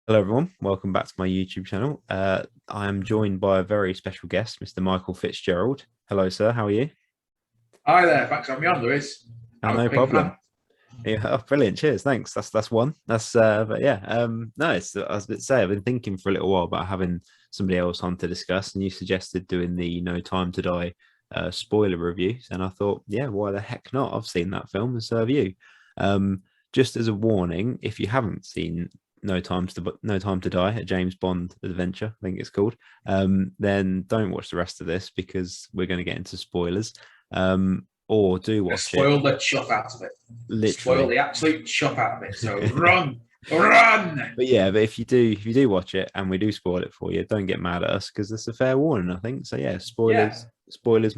Hello, everyone. Welcome back to my YouTube channel. I am joined by a very special guest, Mr. Michael Fitzgerald. Hello, sir. How are you? Hi there, thanks for having me on, Lewis. I'm a No big problem. fan. Yeah, oh, brilliant. Cheers. Thanks. That's one. But yeah. No, I was about to say I've been thinking for a little while about having somebody else on to discuss, and you suggested doing the No Time to Die spoiler reviews, and I thought, yeah, why the heck not? I've seen that film, and so have you. Um, just as a warning, if you haven't seen No Time to Die, a James Bond adventure, I think it's called, then don't watch the rest of this because we're going to get into spoilers. Or do I watch it, spoiled the chuff out of it. Spoil literally. the absolute chuff out of it. So run, run. But yeah, but if you do watch it and we do spoil it for you, don't get mad at us because it's a fair warning, I think. So yeah, Yeah, spoilers.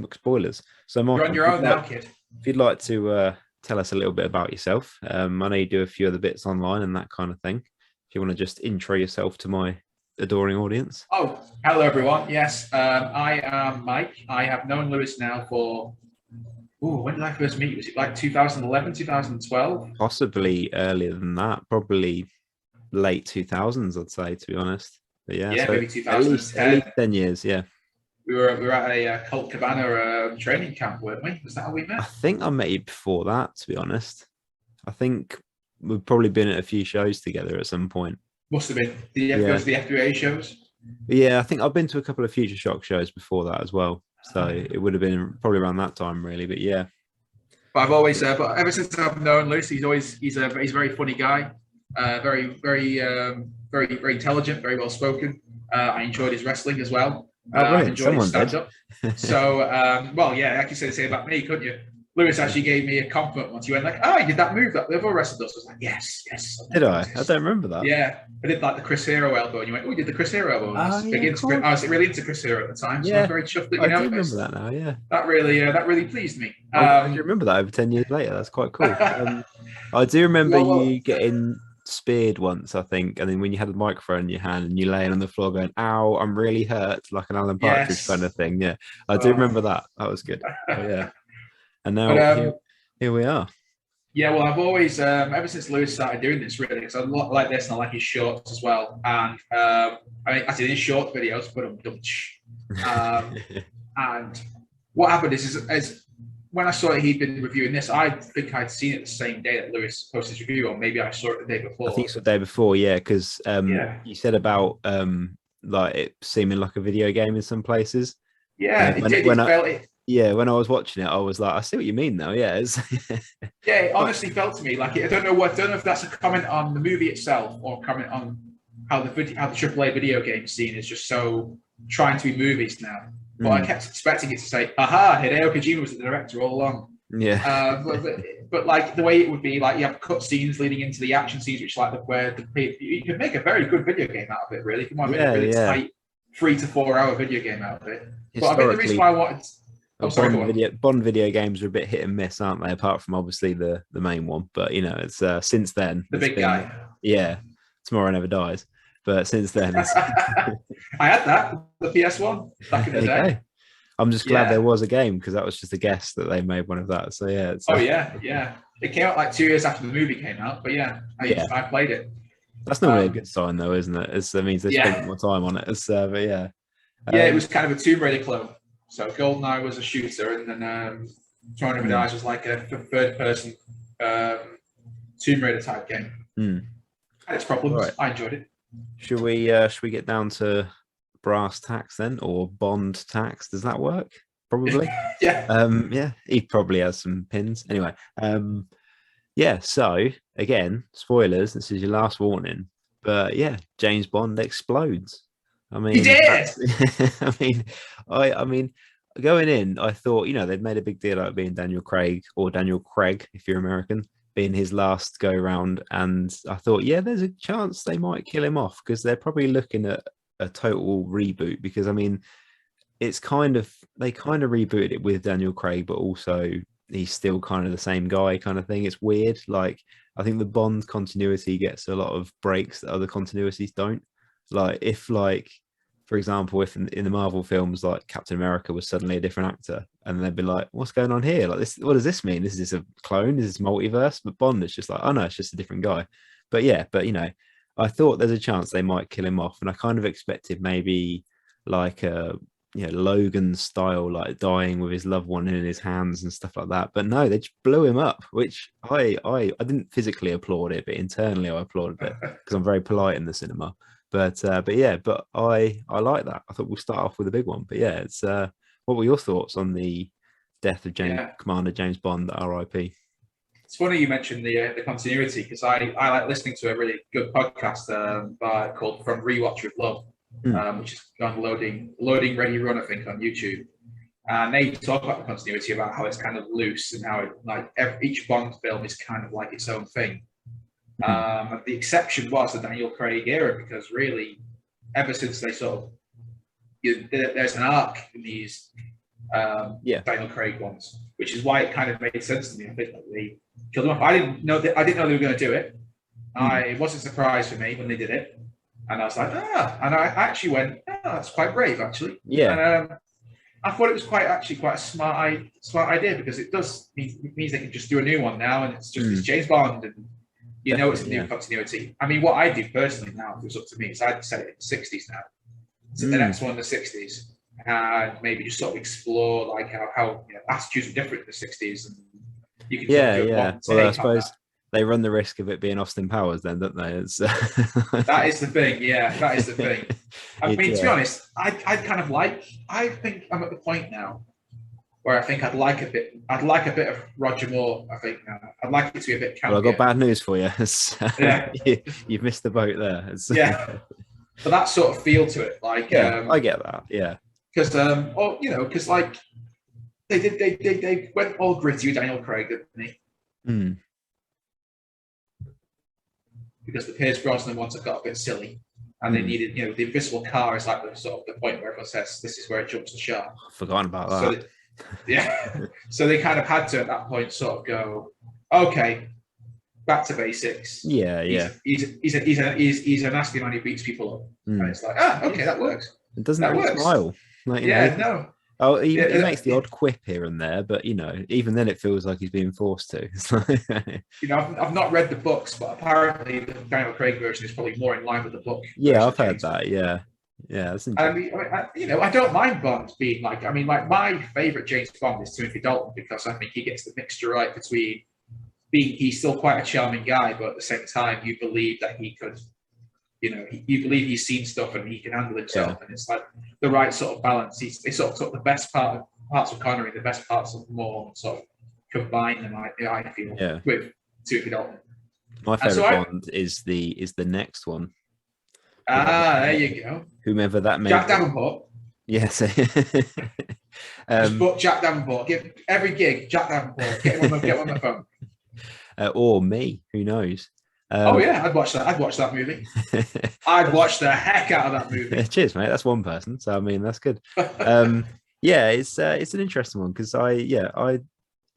So you're on Michael, your own now, kid. if you'd like to tell us a little bit about yourself, I know you do a few other bits online and that kind of thing. If you want to just intro yourself to my adoring audience. Oh, hello everyone. Yes, I am Mike. I have known Lewis now for. Oh, when did I first meet you? Was it like 2011, 2012? Possibly earlier than that, probably late 2000s, I'd say, to be honest. But yeah, Yeah, so maybe at least 2010. 10 years, yeah. We were at a Colt Cabana training camp, weren't we? Was that how we I met? think I met you before that, to be honest. I think we've probably been at a few shows together at some point. Must have been. Did you ever go Yeah. to the F3A shows? Yeah, I think I've been to a couple of Future Shock shows before that as well. So it would have been probably around that time, really. But yeah. But I've always, but ever since I've known Lucy, he's a very funny guy, very intelligent, very well spoken. I enjoyed his wrestling as well. Oh, I've brilliant. enjoyed his Someone did. stand up. So, well, yeah, like you said the same about me, couldn't you? Lewis actually gave me a compliment once. He went like, "Oh, you did that move that the other wrestler does." I was like, "Yes, yes." Did I? I don't remember that. Yeah, I did like the Chris Hero elbow, and you went, "Oh, you did the Chris Hero elbow." And Oh, yeah, of I course. was really into Chris Hero at the time, so I was Yeah, very chuffed that you I do remember noticed. that now. Yeah. That really pleased me. I'm glad you remember that over 10 years later. That's quite cool. I do remember you well, getting speared once, I think, and then when you had the microphone in your hand and you laying on the floor going, "Ow, I'm really hurt," like an Alan Partridge kind yes. of thing. Yeah, I do Uh, remember that. That was good. But yeah, and but now here we are. yeah, well, I've always ever since Lewis started doing this, really, because I like this and I like his shorts as well. And I mean, I did his short videos, but I'm Dutch. Um, and what happened is when I saw that he'd been reviewing this, I think I'd seen it the same day that Lewis posted his review, or maybe I saw it the day I think before. it's the day before, yeah, because Yeah, you said about like it seeming like a video game in some places. yeah, it did. When It I felt it. Yeah, when I was watching it, I was like, I see what you mean now. Yeah, it's Yeah, it but honestly felt to me like it. I don't know if that's a comment on the movie itself or a comment on how the AAA video game scene is just so trying to be movies now. But I mm, kept expecting it to say, "Aha, Hideo Kojima was the director all along." yeah, But like the way it would be, like you have cut scenes leading into the action scenes, which like where you could make a very good video game out of it. Really, if you want to make a yeah, really yeah. tight 3 to 4 hour video game out of it. But I think the reason Historically, why I wanted, oh sorry, go on. Bond video games are a bit hit and miss, aren't they? Apart from obviously the main one, but you know, it's since then The it's big been guy. yeah, Tomorrow Never Dies. But since then, it's I had that the PS1 back in the there you day. go. I'm just glad there Yeah. was a game because that was just a guess that they made one of that. So yeah, it's Oh yeah, yeah. It came out like 2 years after the movie came out, but yeah, yeah. I played it. That's normally a Um, good sign, though, isn't it? It means they spent yeah, more time on it. But yeah, yeah. It um, was kind of a Tomb Raider clone. So GoldenEye was a shooter, and then Tomorrow Never hmm, Dies was like a third person um, Tomb Raider type game. hmm. Had its problems. Right. I enjoyed it. Should we get down to brass tacks then, or bond tacks? Does that work? Probably. Yeah. Yeah, he probably has some pins. Anyway, yeah. So again, spoilers. This is your last warning. But yeah, James Bond explodes. I He mean, did. that's. I mean, going in, I thought they'd made a big deal out of being Daniel Craig or Daniel Craig if you're American, being his last go round, and I thought, yeah, there's a chance they might kill him off because they're probably looking at a total reboot. Because I mean, it's kind of they kind of rebooted it with Daniel Craig, but also he's still kind of the same guy kind of thing. It's weird. Like I think the Bond continuity gets a lot of breaks that other continuities don't. Like if for example, if in the Marvel films like Captain America was suddenly a different actor, and they'd be like, "What's going on here? Like this, what does this mean? This is a clone? Is this multiverse?" But Bond is just like, "Oh no, it's just a different guy." But yeah, but I thought there's a chance they might kill him off, and I kind of expected maybe like a Logan style, like dying with his loved one in his hands and stuff like that. But no, they just blew him up, which I didn't physically applaud it, but internally I applauded it because I'm very polite in the cinema. But yeah, but I like that. I thought we'll start off with a big one. But yeah, it's what were your thoughts on the death of Commander James Bond, R.I.P.? It's funny you mentioned the continuity, because I like listening to a really good podcast called From Rewatch with Love, which is on loading ready run, I think, on YouTube. And they talk about the continuity, about how it's kind of loose and how each Bond film is kind of like its own thing. The exception was the Daniel Craig era, because really, ever since they sort of, there's an arc in these Daniel Craig ones, which is why it kind of made sense to me. I think that they killed him off. I didn't know they were going to do it. It wasn't a surprise for me when they did it, and I was like, and I actually went, that's quite brave, actually. Yeah. And I thought it was quite a smart idea, because it means they can just do a new one now, and it's just it's James Bond, and it's a new continuity. I mean, what I do personally now, if it was up to me, is I'd set it in the 60s now. So the next one in the 60s, and maybe just sort of explore like how attitudes are different in the 60s, and you can Well, I suppose they run the risk of it being Austin Powers, then, don't they? It's, that is the thing. Yeah, that is the thing. I mean, to be honest, I think I'm at the point now where I think I'd like a bit of Roger Moore. I think I'd like it to be a bit campier. Well, I've got bad news for you. You've missed the boat there. But that sort of feel to it, like I get that. Yeah, because because like they went all gritty with Daniel Craig, didn't they? Because the Pierce Brosnan ones have got a bit silly, and they needed, the invisible car is like the sort of the point where everyone says this is where it jumps the shark. I've forgotten about that. So they kind of had to at that point sort of go, okay, back to basics. Yeah. He's a nasty man who beats people up, and it's like, okay, that works. It doesn't smile. Like, no. Oh, he makes the odd quip here and there, but even then it feels like he's being forced to. I've not read the books, but apparently the Daniel Craig version is probably more in line with the book. Yeah, I've heard that. Yeah, that's interesting. I don't mind Bond being like. I mean, like my favorite James Bond is Timothy Dalton, because I think he gets the mixture right between he's still quite a charming guy, but at the same time you believe that he could. You believe he's seen stuff and he can handle himself, and it's like the right sort of balance. He sort of took the best parts of Connery, the best parts of Moore, and sort of combined them. I feel with Timothy Dalton. My favorite Bond is the next one. There you go. Whomever that may Jack be. Davenport. Yes. Just book Jack Davenport. Give every gig Jack Davenport. Get him on the phone. Or me. Who knows? I'd watch that. I'd watch that movie. I'd watch the heck out of that movie. Cheers, mate. That's one person. So I mean, that's good. It's an interesting one, because I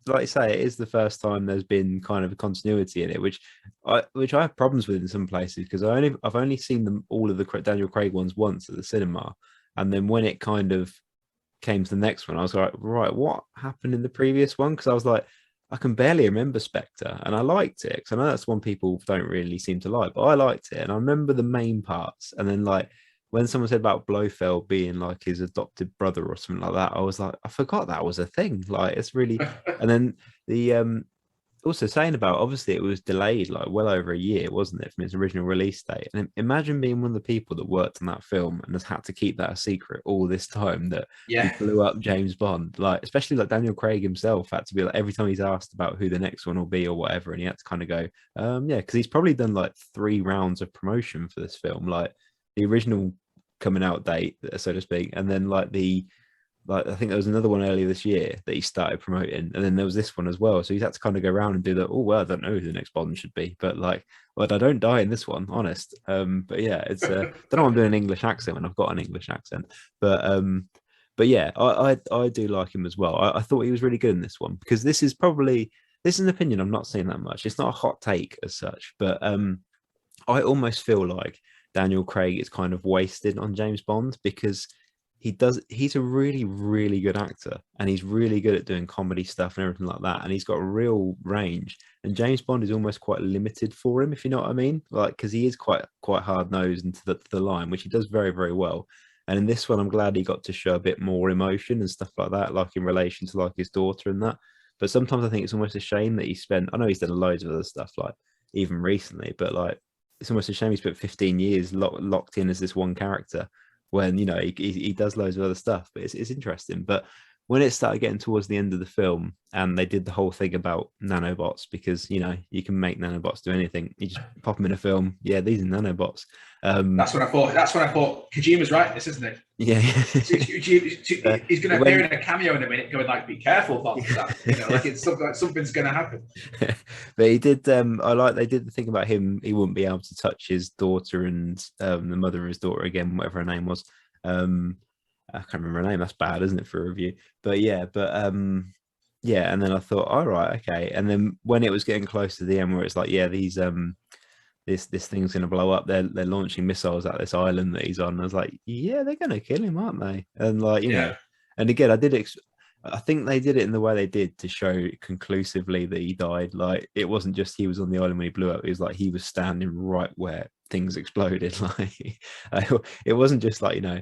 like you say, it is the first time there's been kind of a continuity in it, which I have problems with in some places, because I've only seen all of the Daniel Craig ones once at the cinema, and then when it kind of came to the next one, I was like, right, what happened in the previous one? Because I was like, I can barely remember Spectre, and I liked it, because I know that's one people don't really seem to like, but I liked it, and I remember the main parts. And then like when someone said about Blofeld being like his adopted brother or something like that, I was like, I forgot that was a thing. Like, it's really. And then the also saying about, obviously it was delayed like well over a year, wasn't it, from its original release date? And imagine being one of the people that worked on that film and has had to keep that a secret all this time, that he blew up James Bond. Like, especially like Daniel Craig himself had to be like, every time he's asked about who the next one will be or whatever, and he had to kind of go, because he's probably done like 3 rounds of promotion for this film, like the original coming out date, so to speak, and then like I think there was another one earlier this year that he started promoting, and then there was this one as well. So he's had to kind of go around and do that. Oh, well, I don't know who the next Bond should be, but like, well, I don't die in this one, honest. But yeah, it's don't know why I'm doing an English accent when I've got an English accent, but yeah, I do like him as well. I thought he was really good in this one, because this is an opinion I'm not seeing that much. It's not a hot take as such, but I almost feel like Daniel Craig is kind of wasted on James Bond, because he's a really, really good actor, and he's really good at doing comedy stuff and everything like that, and he's got a real range. And James Bond is almost quite limited for him, if you know what I mean, like, because he is quite hard nosed into the line, which he does very, very well. And in this one, I'm glad he got to show a bit more emotion and stuff like that, like in relation to like his daughter and that. But sometimes I think it's almost a shame that I know he's done loads of other stuff, like even recently, but like it's almost a shame he spent 15 years locked in as this one character when, you know, he does loads of other stuff. But it's interesting. But when it started getting towards the end of the film and they did the whole thing about nanobots, because, you know, you can make nanobots do anything. You just pop them in a film. Yeah, these are nanobots. That's when I thought Kojima's right, this, isn't it? Yeah. He's going to appear in a cameo in a minute, going like, "Be careful, Bob." You know, like it's something's going to happen. But he did. They did the thing about him. He wouldn't be able to touch his daughter and the mother of his daughter again, whatever her name was. I can't remember her name. That's bad, isn't it, for a review? But yeah, yeah. And then I thought, all right, okay. And then when it was getting close to the end, where it's like, yeah, these this thing's going to blow up. They're launching missiles at this island that he's on. I was like, yeah, they're going to kill him, aren't they? And like, you know, and again, I think they did it in the way they did to show conclusively that he died. Like, it wasn't just he was on the island when he blew up. It was like he was standing right where things exploded. Like, it wasn't just like, you know,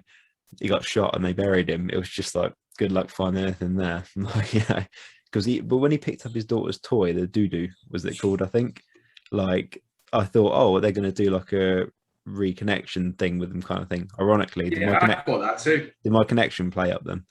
he got shot and they buried him. It was just like, good luck finding anything there. Like, yeah, but when he picked up his daughter's toy, the doo-doo, was it called, I think? Like, I thought, oh, they're going to do like a reconnection thing with them, kind of thing. Ironically, I thought that too. Did my connection play up then?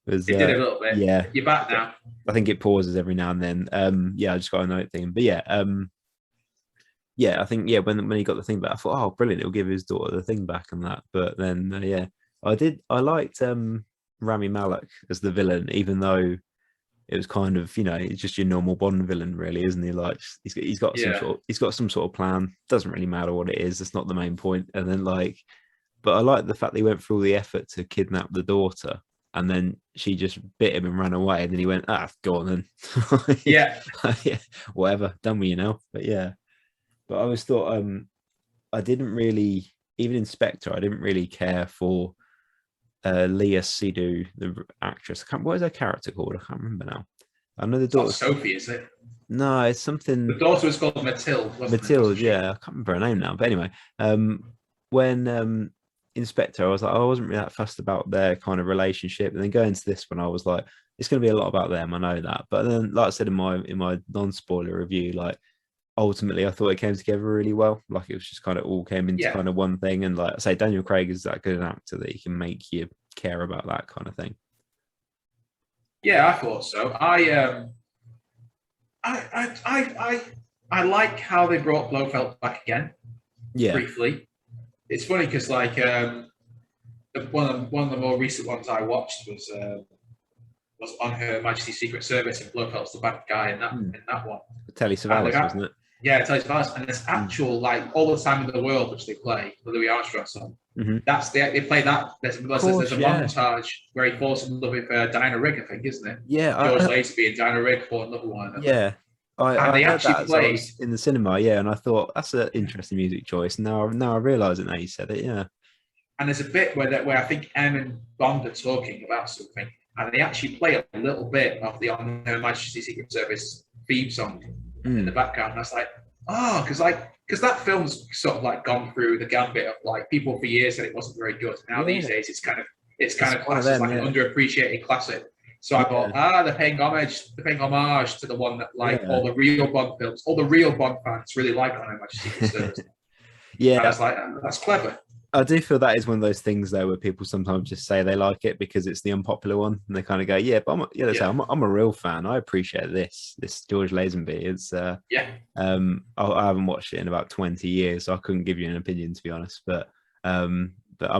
It did a little bit. Yeah, you're back now. I think it pauses every now and then. Yeah, I just got a note thing, but yeah, I think when he got the thing back, I thought, oh, brilliant, it'll give his daughter the thing back and that. But then yeah, I liked Rami Malek as the villain, even though it was kind of, you know, it's just your normal Bond villain, really, isn't he? Like, he's got some sort of plan. Doesn't really matter what it is. It's not the main point. And then but I like the fact that he went through all the effort to kidnap the daughter, and then she just bit him and ran away. And then he went, go on then. Yeah, whatever, done with you now. But yeah, but I always thought, I didn't really, even in Spectre, I didn't really care for Leah Seydoux, the actress. What is her character called? I can't remember now. I know the daughter. Sophie, is it? No, it's something. The daughter was called Mathilde. Mathilde, yeah. I can't remember her name now. But anyway, when in Spectre, I was like, I wasn't really that fussed about their kind of relationship. And then going to this one, I was like, it's going to be a lot about them. I know that. But then, like I said in my non-spoiler review, like, ultimately I thought it came together really well. Like, it was just kind of all came into kind of one thing. And like I say, Daniel Craig is that good an actor that he can make you care about that kind of thing. Yeah, I thought so. I like how they brought Blofeld back again. Yeah, briefly. It's funny because like one of the more recent ones I watched was on Her Majesty's Secret Service, and Blofeld's the bad guy in that one. Telly Savalas, wasn't it? Yeah, Telly Savalas, and there's actual like All the Time in the World, which they play, the Louis Armstrong song. That's they play that. There's a montage where he falls in love with Diana Rigg, I think, isn't it? Yeah, George Lazenby and Diana Rigg fall in love with one another. Yeah, I actually played in the cinema. Yeah, and I thought that's an interesting music choice. Now I realise it. Now you said it. Yeah, and there's a bit where I think Em and Bond are talking about something, and they actually play a little bit of the On Her Majesty's Secret Service theme song in the background. And I was like, because that film's sort of like gone through the gambit of like people for years said it wasn't very good. Now these days it's kind of classed as like an underappreciated classic. So I thought, they're paying homage to the one that all the real Bond films, all the real Bond fans really like On Her Majesty's Secret Service. Yeah, and I was like, that's clever. I do feel that is one of those things though where people sometimes just say they like it because it's the unpopular one, and they kind of go, "Yeah, but I'm a real fan. I appreciate this George Lazenby." It's I haven't watched it in about 20 years, so I couldn't give you an opinion, to be honest. But I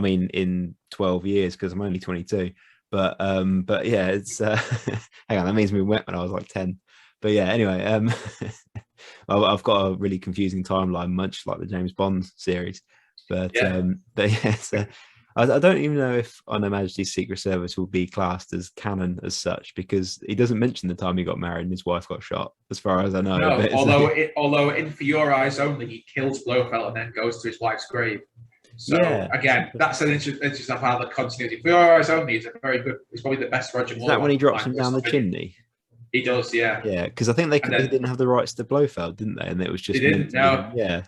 mean, in 12 years, because I'm only 22. But yeah, it's hang on, that means we went when I was like 10. But yeah, anyway, I've got a really confusing timeline, much like the James Bond series. But yeah, so I don't even know if On Her Majesty's Secret Service will be classed as canon as such, because he doesn't mention the time he got married and his wife got shot, as far as I know. No, although in For Your Eyes Only, he kills Blofeld and then goes to his wife's grave. So Yeah. again, that's an interesting of how the continuity. For Your Eyes Only is a very good. It's probably the best Roger Moore. Is that when he drops one, him down the chimney? He does, yeah. Yeah, because I think they didn't have the rights to Blofeld, didn't they? And it was just They didn't. No. Yeah,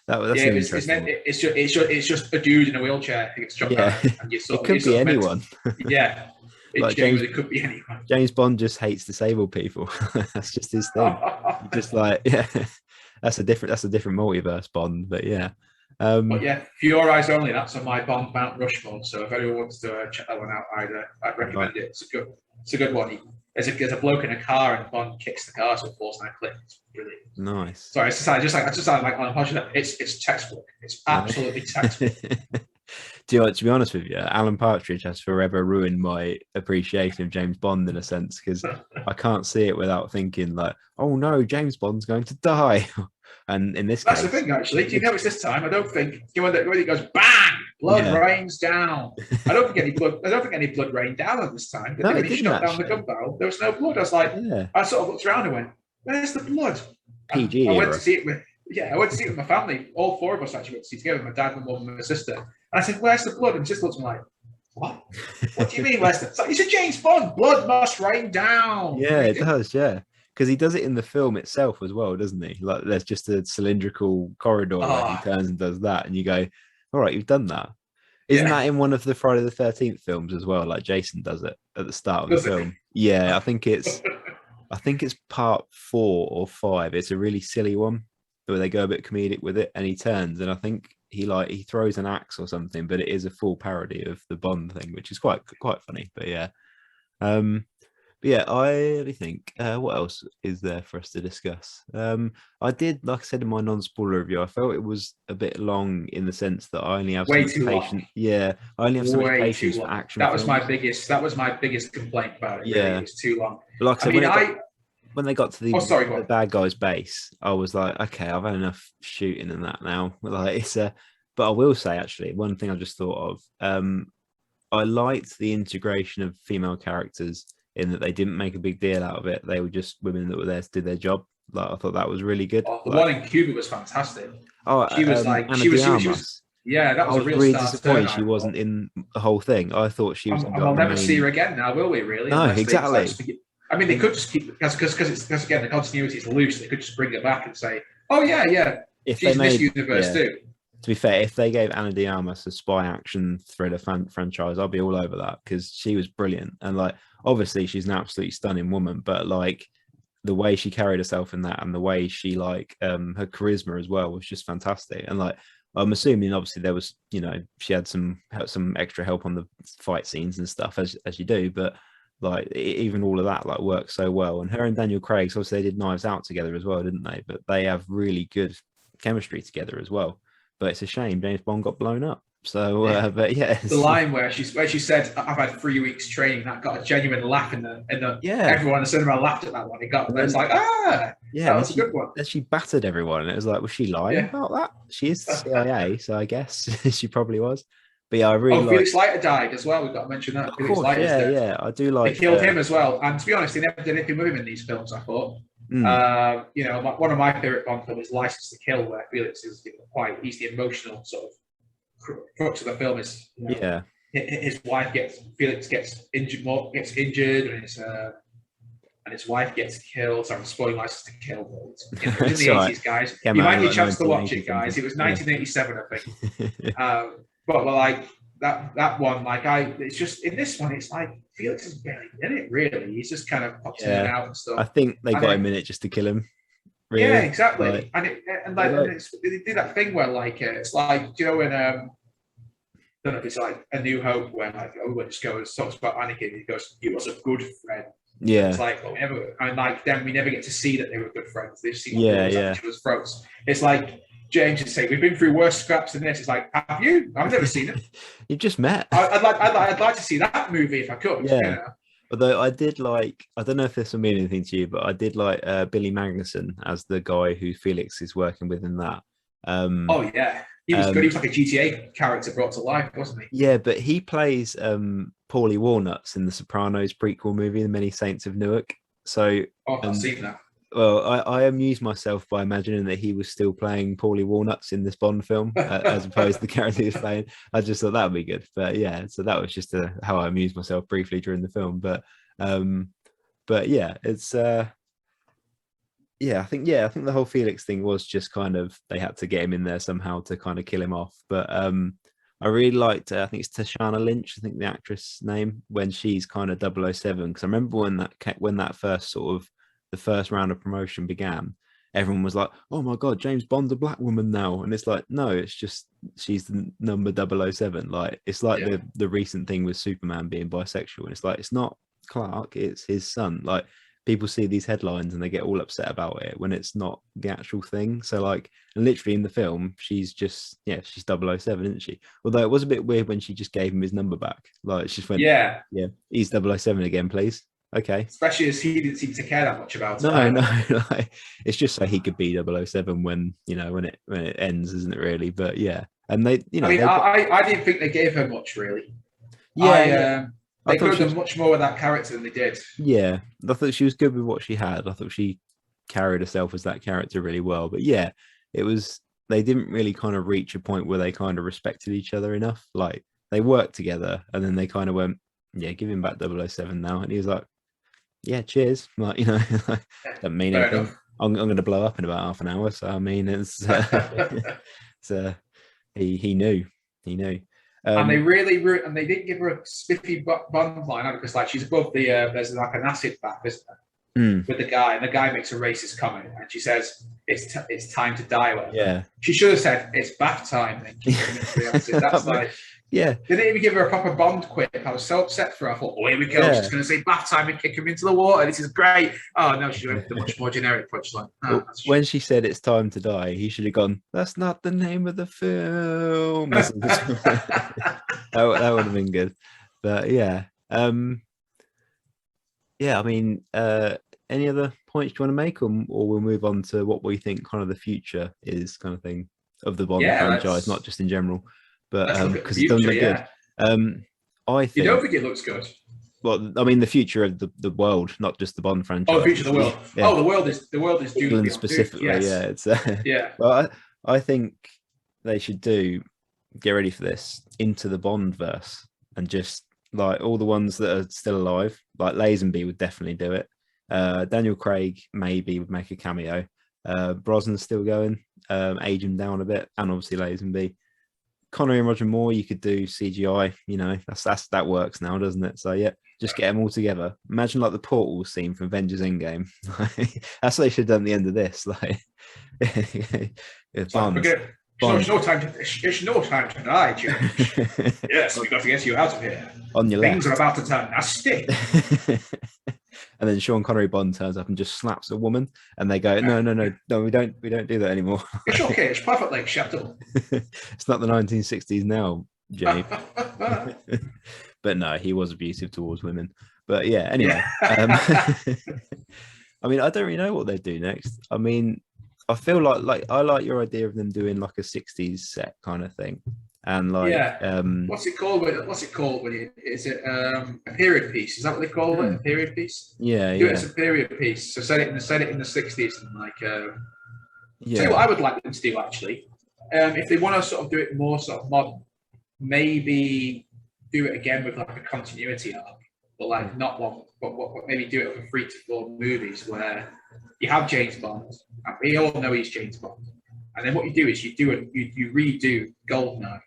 that's yeah, an it's interesting. it's just a dude in a wheelchair who gets dropped down, and you it could be anyone. Yeah, like it could be anyone. James Bond just hates disabled people. That's just his thing. Just like that's a different multiverse Bond, but yeah. But yeah, For Your Eyes Only. That's on my Bond Mount Rushmore. So if anyone wants to check that one out, I'd recommend it. It's a good one. There's a bloke in a car and Bond kicks the car, so it falls down a cliff. It's brilliant. Nice. Sorry, I just sound like on a podcast. It's textbook. It's absolutely textbook. Do you know what, to be honest with you, Alan Partridge has forever ruined my appreciation of James Bond in a sense, because I can't see it without thinking like, oh no, James Bond's going to die. And in this that's case, the thing, actually. Do you know it's this time? I don't think when it goes bang, blood rains down. I don't think any blood rained down at this time. No, when he shot down the gun barrel, there was no blood. I was like, I sort of looked around and went, "Where's the blood?" PG. I went to see it with my family. All four of us actually went to see it together. My dad, my mum, and my sister. And I said, "Where's the blood?" And my sister looked at me like, "What? What do you mean, where's the?" It's like, "It's a James Bond. Blood must rain down." Yeah, it does. Yeah. Because he does it in the film itself as well, doesn't he? Like there's just a cylindrical corridor where he turns and does that, and you go, "All right, you've done that." Isn't that in one of the Friday the 13th films as well? Like Jason does it at the start of the film. Yeah, I think it's part 4 or 5. It's a really silly one where they go a bit comedic with it, and he turns, and I think he throws an axe or something, but it is a full parody of the Bond thing, which is quite funny. But yeah. But yeah, I think what else is there for us to discuss? I did, like I said in my non-spoiler review, I felt it was a bit long in the sense that I only have so much patience. Yeah, I only have so much patience for action. That was my biggest complaint about it. Yeah, it's too long. But like I said, when they got to the bad guy's base, I was like, okay, I've had enough shooting and that now. Like it's but I will say actually, one thing I just thought of, I liked the integration of female characters, in that they didn't make a big deal out of it. They were just women that were there to do their job. Like I thought that was really good. The one in Cuba was fantastic. Oh, she was yeah, that was a real really disappointed she wasn't in the whole thing. I thought she was. I'll never see her again now, will we? Really? No, exactly. I mean, they could just keep because again the continuity is loose. They could just bring it back and say, "Oh yeah, if she's in this universe too." To be fair, if they gave Ana de Armas a spy action thriller franchise, I'd be all over that, because she was brilliant. And like, obviously she's an absolutely stunning woman, but like the way she carried herself in that, and the way she her charisma as well was just fantastic. And like, I'm assuming obviously there was, she had some extra help on the fight scenes and stuff as you do, but like even all of that like works so well. And her and Daniel Craig, obviously they did Knives Out together as well, didn't they? But they have really good chemistry together as well. But it's a shame James Bond got blown up. So, but yeah, the line where she said, "I've had 3 weeks training," that got a genuine laugh in the everyone in the cinema laughed at that one. It's like, that was a good one. And she battered everyone, and it was like, was she lying about that? She is the CIA, so I guess she probably was. But yeah, I really. Felix Leiter died as well. We've got to mention that. Of course, yeah, I do like. They killed him as well, and to be honest, they never did anything with him in these films. I thought. One of my favorite Bond films is License to Kill, where Felix is he's the emotional sort of crux of the film. Is his wife Felix gets injured, and his wife gets killed. So I'm spoiling License to Kill. But it was in the 80s, guys. You might need a chance to watch it, guys. It was 1987, I think. But like that one, it's just in this one, it's like Felix is barely in it. Really, he's just kind of pops in and out and stuff. I think they got him in it just to kill him. Really. Yeah, exactly. They do that thing where it's like, do you know when I don't know if it's like A New Hope, where like everyone just goes talks about Anakin, he goes, "He was a good friend." Yeah, it's like we never get to see that they were good friends. They've seen each other's throats. It's like James would say, "We've been through worse scraps than this." It's like, have you? I've never seen it. You've just met. I'd like to see that movie if I could. Yeah. Although I did like, I don't know if this will mean anything to you, but I did like Billy Magnuson as the guy who Felix is working with in that. Oh yeah, he was good. He was like a GTA character brought to life, wasn't he? Yeah, but he plays Paulie Walnuts in the Sopranos prequel movie, The Many Saints of Newark. So I've seen that. Well, I amused myself by imagining that he was still playing Paulie Walnuts in this Bond film, as opposed to the character he was playing. I just thought that would be good. But yeah, so that was just how I amused myself briefly during the film. Um, but yeah, it's I think the whole Felix thing was just kind of they had to get him in there somehow to kind of kill him off. But I really liked I think it's Tashana Lynch, I think the actress name, when she's kind of 007, because I remember when that first sort of the first round of promotion began, everyone was like, oh my god, James Bond's a black woman now, and it's like, no, it's just she's the number 007. Like it's like the recent thing with Superman being bisexual, and it's like it's not Clark, it's his son. Like people see these headlines and they get all upset about it when it's not the actual thing. So like literally in the film, she's just she's 007, isn't she? Although it was a bit weird when she just gave him his number back. Like she just went, yeah, he's 007 again, please. Okay. Especially as he didn't seem to care that much about it. No, like, it's just so he could be 007 when it ends, isn't it really? But yeah. And they, I didn't think they gave her much really. Yeah. They could have done much more with that character than they did. Yeah. I thought she was good with what she had. I thought she carried herself as that character really well. But yeah, they didn't really kind of reach a point where they kind of respected each other enough. Like they worked together and then they kind of went, yeah, give him back 007 now. And he was like, yeah, cheers. Like, doesn't mean anything. I'm going to blow up in about half an hour. So, I mean, it's he knew. And they really, and they didn't give her a spiffy Bond line because like she's above the, there's like an acid bath, isn't there? With the guy, and the guy makes a racist comment and she says, it's time to die. Whatever. Yeah. She should have said, it's bath time. That's like, yeah. They didn't even give her a proper Bond quip. I was so upset for her. I thought, oh, here we go. Yeah. She's going to say bath time and kick him into the water. This is great. Oh, no, she went with the much more generic punchline. When she said it's time to die, he should have gone, that's not the name of the film. that would have been good. But yeah. Yeah, I mean, any other points you want to make, or we'll move on to what we think kind of the future is kind of thing of the Bond franchise, not just in general. But because it doesn't look good. I think you don't think it looks good. Well, I mean, the future of the world, not just the Bond franchise. Oh, the future of the world. Yeah. Oh, the world is England specifically. Yes. Yeah, it's yeah. Well, I think they should get ready for this, into the Bond verse, and just like all the ones that are still alive, like Lazenby would definitely do it. Daniel Craig maybe would make a cameo. Brosnan's still going, age him down a bit, and obviously Lazenby. Connery and Roger Moore, you could do CGI, that works now, doesn't it? So yeah, just get them all together. Imagine like the portal scene from Avengers Endgame. That's what they should have done at the end of this. Like, it's no time to die, George. Yes, we got to get you out of here. On your Things left. are about to turn nasty. And then Sean Connery Bond turns up and just slaps a woman, and they go, no, we don't do that anymore. It's okay, it's perfectly acceptable. It's not the 1960s now, Jay. But no, he was abusive towards women. But yeah, anyway. I mean, I don't really know what they'd do next. I mean, I feel like I like your idea of them doing like a 60s set kind of thing. And like, what's it called? Is it a period piece? Is that what they call it? A period piece? Yeah, do it as a period piece. So set it in the 60s and like. So what I would like them to do actually, if they want to sort of do it more sort of modern, maybe do it again with like a continuity arc, but like not one, but maybe do it for 3 to 4 movies where you have James Bond, and we all know he's James Bond, and then what you do is you redo Goldeneye.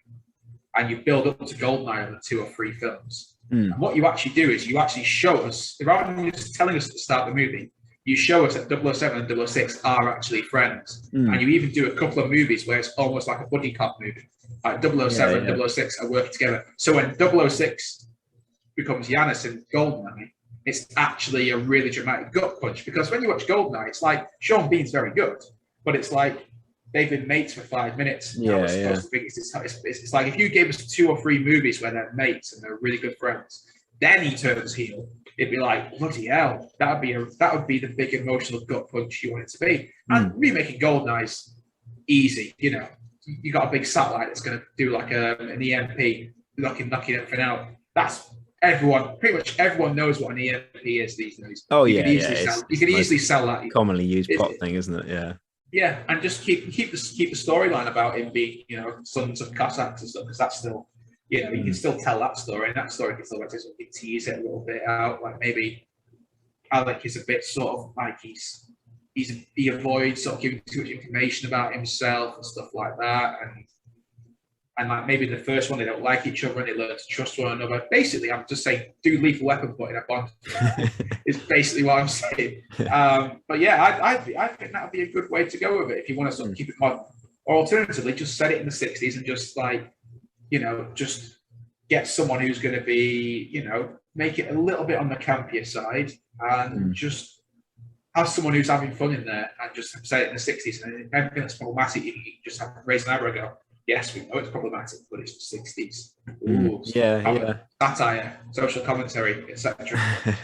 And you build up to Goldeneye over 2 or 3 films. And what you actually do is you actually show us, rather than just telling us at the start of the movie, you show us that 007 and 006 are actually friends. And you even do a couple of movies where it's almost like a buddy cop movie. Like 007 and 006 are working together. So when 006 becomes Yanis in Goldeneye, it's actually a really dramatic gut punch. Because when you watch Goldeneye, it's like Sean Bean's very good, but it's like they've been mates for 5 minutes. It's like if you gave us 2 or 3 movies where they're mates and they're really good friends, then he turns heel. It'd be like, bloody hell, that would be the big emotional gut punch you want it to be. And remaking Goldeneye's easy. You got a big satellite that's going to do like an EMP, knocking everything out. That's pretty much everyone knows what an EMP is these days. Oh You yeah, could easily sell. You could easily sell that. Commonly used plot thing, isn't it? Yeah. Yeah, and just keep the storyline about him being, sons of Cossacks and stuff, because that's still, you can still tell that story, and that story can still tease it a little bit out. Like maybe Alec is a bit sort of like he avoids sort of giving too much information about himself and stuff like that, and like maybe the first one they don't like each other and they learn to trust one another. Basically, I'm just saying, do Lethal Weapon put in a Bond. Is basically what I'm saying. But yeah, I think that would be a good way to go with it if you want to sort of keep it modern. Or alternatively, just set it in the 60s and just like, just get someone who's going to be, make it a little bit on the campier side and just have someone who's having fun in there and just say it in the 60s. And everything that's problematic, you can just have to raise an eyebrow and go, yes, we know it's problematic, but it's the 60s. Ooh, satire, social commentary, etc.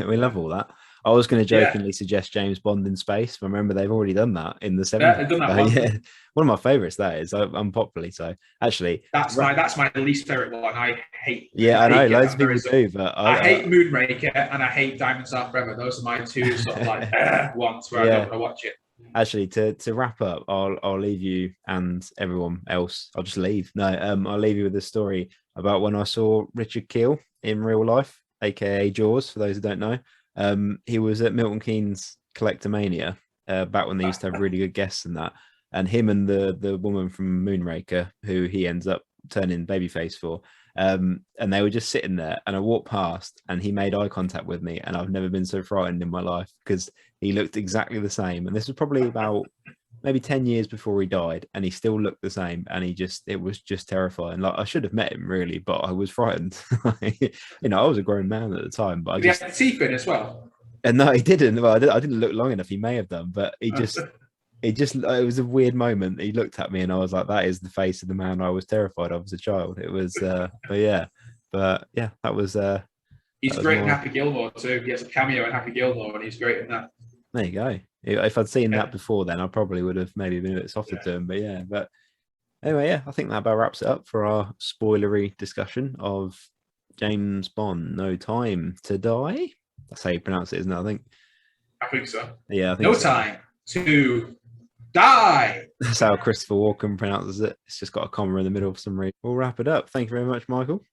We love all that. I was going to jokingly suggest James Bond in space, but remember they've already done that in the 70s. Yeah, they've done that one. Yeah, one of my favourites. That is unpopularly so. Actually, that's my least favourite one. I hate. Yeah, I know loads of people do, but I hate Moonraker and I hate Diamonds Are Forever. Those are my two sort of like ones where I don't want to watch it. Actually, to wrap up, I'll leave you and everyone else. I'll just leave. No, I'll leave you with a story about when I saw Richard Keel in real life, aka Jaws. For those who don't know, he was at Milton Keynes Collectomania back when they used to have really good guests and that. And him and the woman from Moonraker, who he ends up turning babyface for, and they were just sitting there. And I walked past, and he made eye contact with me, and I've never been so frightened in my life because he looked exactly the same. And this was probably about maybe 10 years before he died, and he still looked the same. And it was just terrifying. Like, I should have met him really, but I was frightened. I was a grown man at the time, but Did he have the teeth in as well? And no, he didn't. Well, I didn't look long enough. He may have done, but it was a weird moment. He looked at me and I was like, that is the face of the man I was terrified of as a child. It was, that was, he's great in Happy Gilmore too. He has a cameo in Happy Gilmore and he's great in that. There you go. If I'd seen that before, then I probably would have maybe been a bit softer to him. But anyway, I think that about wraps it up for our spoilery discussion of James Bond. No Time to Die. That's how you pronounce it, isn't it? I think so. Yeah, I think No Time to Die. That's how Christopher Walken pronounces it. It's just got a comma in the middle for some reason. We'll wrap it up. Thank you very much, Michael.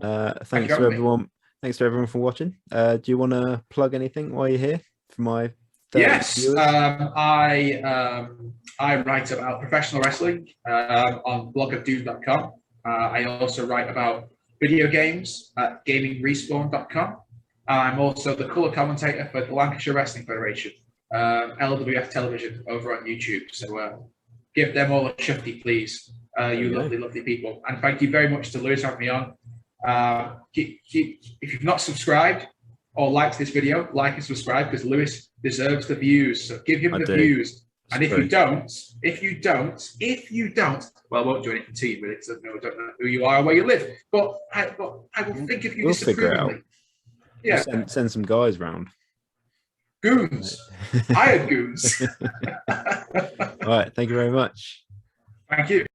Thanks to everyone. Thanks to everyone for watching. Do you want to plug anything while you're here for my? Yes, I write about professional wrestling on blogofdoom.com. I also write about video games at gamingrespawn.com. I'm also the colour commentator for the Lancashire Wrestling Federation, LWF Television, over on YouTube. So give them all a shufty, please, you lovely, lovely people. And thank you very much to Lewis for having me on. If you've not subscribed or liked this video, like and subscribe, because Lewis deserves the views. So give him the views. And if you don't, well, I won't do anything to you, really, because I don't know who you are or where you live. But I will think of you disapprovingly. Yeah. Send some guys round. Goons. Hired goons. All right. Thank you very much. Thank you.